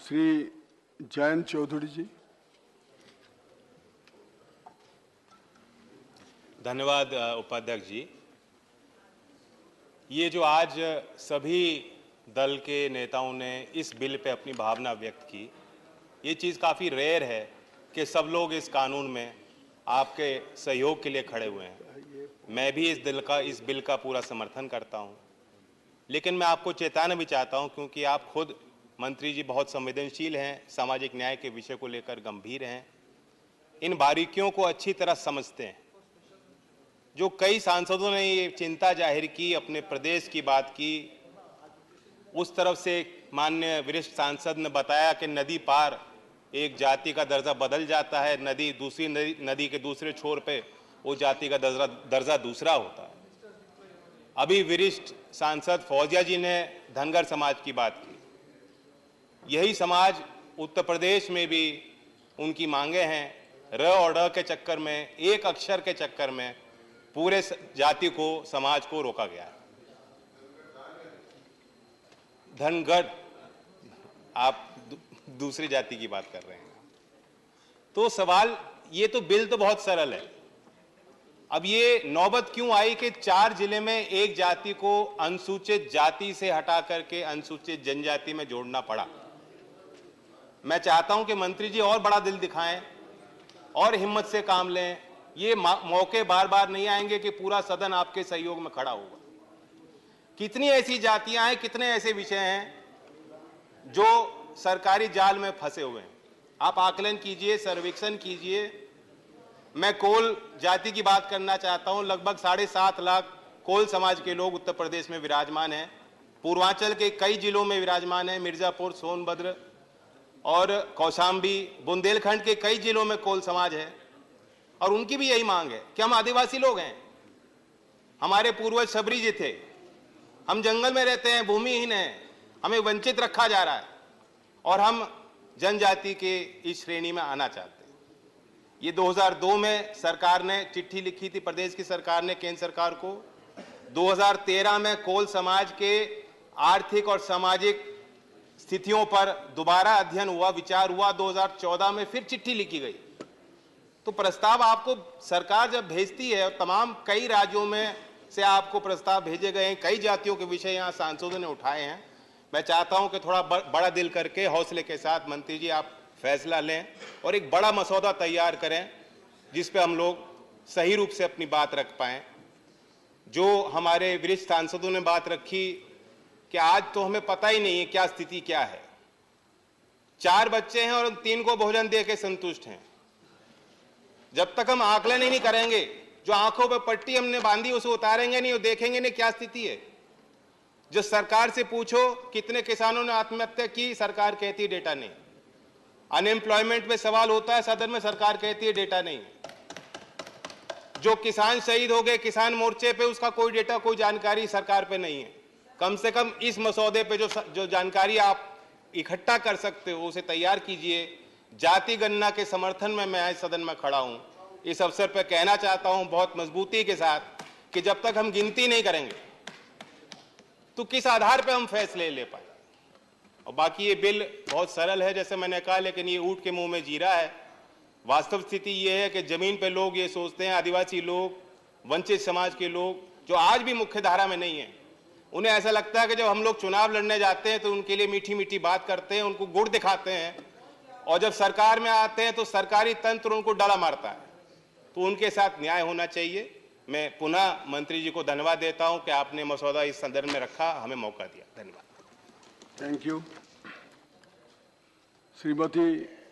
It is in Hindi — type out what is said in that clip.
श्री जयंत चौधरी जी। धन्यवाद उपाध्यक्ष जी। ये जो आज सभी दल के नेताओं ने इस बिल पे अपनी भावना व्यक्त की, ये चीज़ काफ़ी रेयर है कि सब लोग इस कानून में आपके सहयोग के लिए खड़े हुए हैं। मैं भी इस बिल का पूरा समर्थन करता हूँ, लेकिन मैं आपको चेताना भी चाहता हूँ, क्योंकि आप खुद मंत्री जी बहुत संवेदनशील हैं, सामाजिक न्याय के विषय को लेकर गंभीर हैं, इन बारीकियों को अच्छी तरह समझते हैं। जो कई सांसदों ने ये चिंता जाहिर की, अपने प्रदेश की बात की, उस तरफ से माननीय वरिष्ठ सांसद ने बताया कि नदी पार एक जाति का दर्जा बदल जाता है, दूसरी नदी के दूसरे छोर पे वो जाति का दर्जा दूसरा होता है। अभी वरिष्ठ सांसद फौजिया जी ने धनगर समाज की बात की। यही समाज उत्तर प्रदेश में भी उनकी मांगे हैं। र और ड के चक्कर में, एक अक्षर के चक्कर में पूरे जाति को, समाज को रोका गया है। धनगर, आप दूसरी जाति की बात कर रहे हैं। तो सवाल, ये तो बिल तो बहुत सरल है। अब ये नौबत क्यों आई कि 4 जिले में एक जाति को अनुसूचित जाति से हटा करके अनुसूचित जनजाति में जोड़ना पड़ा। मैं चाहता हूं कि मंत्री जी और बड़ा दिल दिखाएं और हिम्मत से काम लें। ये मौके बार बार नहीं आएंगे कि पूरा सदन आपके सहयोग में खड़ा होगा। कितनी ऐसी जातियां हैं, कितने ऐसे विषय हैं जो सरकारी जाल में फंसे हुए हैं। आप आकलन कीजिए, सर्वेक्षण कीजिए। मैं कोल जाति की बात करना चाहता हूं। लगभग 7.5 लाख कोल समाज के लोग उत्तर प्रदेश में विराजमान हैं। पूर्वांचल के कई जिलों में विराजमान हैं। मिर्जापुर, सोनभद्र और कौशाम्बी, बुंदेलखंड के कई जिलों में कोल समाज है, और उनकी भी यही मांग है कि हम आदिवासी लोग हैं। हमारे पूर्वज शबरी जी थे, हम जंगल में रहते हैं, भूमिहीन हैं, हमें वंचित रखा जा रहा है, और हम जनजाति के इस श्रेणी में आना चाहते हैं। ये 2002 में सरकार ने चिट्ठी लिखी थी, प्रदेश की सरकार ने केंद्र सरकार को। 2013 में कोल समाज के आर्थिक और सामाजिक स्थितियों पर दोबारा अध्ययन हुआ, विचार हुआ। 2014 में फिर चिट्ठी लिखी गई। तो प्रस्ताव आपको सरकार जब भेजती है, और तमाम कई राज्यों में से आपको प्रस्ताव भेजे गए हैं, कई जातियों के विषय यहाँ सांसदों ने उठाए हैं। मैं चाहता हूं कि थोड़ा बड़ा दिल करके, हौसले के साथ मंत्री जी आप फैसला लें और एक बड़ा मसौदा तैयार करें, जिस पे हम लोग सही रूप से अपनी बात रख पाएं। जो हमारे वरिष्ठ सांसदों ने बात रखी कि आज तो हमें पता ही नहीं है क्या स्थिति क्या है। 4 बच्चे हैं और 3 को भोजन दे के संतुष्ट हैं। जब तक हम आकलन ही नहीं करेंगे, जो आंखों पर पट्टी हमने बांधी उसे उतारेंगे नहीं और देखेंगे नहीं क्या स्थिति है। जो सरकार से पूछो कितने किसानों ने आत्महत्या की, सरकार कहती है डेटा नहीं। अनएम्प्लॉयमेंट में सवाल होता है सदन में, सरकार कहती है डेटा नहीं। जो किसान शहीद हो गए किसान मोर्चे पे, उसका कोई डेटा, कोई जानकारी सरकार पे नहीं है। कम से कम इस मसौदे पे जो जानकारी आप इकट्ठा कर सकते हो उसे तैयार कीजिए। जाति गणना के समर्थन में मैं आज सदन में खड़ा हूं। इस अवसर पर कहना चाहता हूं बहुत मजबूती के साथ कि जब तक हम गिनती नहीं करेंगे तो किस आधार पर हम फैसले ले पाए। और बाकी ये बिल बहुत सरल है जैसे मैंने कहा, लेकिन ये ऊंट के मुंह में जीरा है। वास्तव स्थिति ये है कि जमीन पे लोग ये सोचते हैं, आदिवासी लोग, वंचित समाज के लोग जो आज भी मुख्य धारा में नहीं है, उन्हें ऐसा लगता है कि जब हम लोग चुनाव लड़ने जाते हैं तो उनके लिए मीठी मीठी बात करते हैं, उनको गुड़ दिखाते हैं, और जब सरकार में आते हैं तो सरकारी तंत्र उनको डाला मारता है। तो उनके साथ न्याय होना चाहिए। मैं पुनः मंत्री जी को धन्यवाद देता हूं कि आपने मसौदा इस संदर्भ में रखा, हमें मौका दिया। धन्यवाद। Thank you. श्रीमती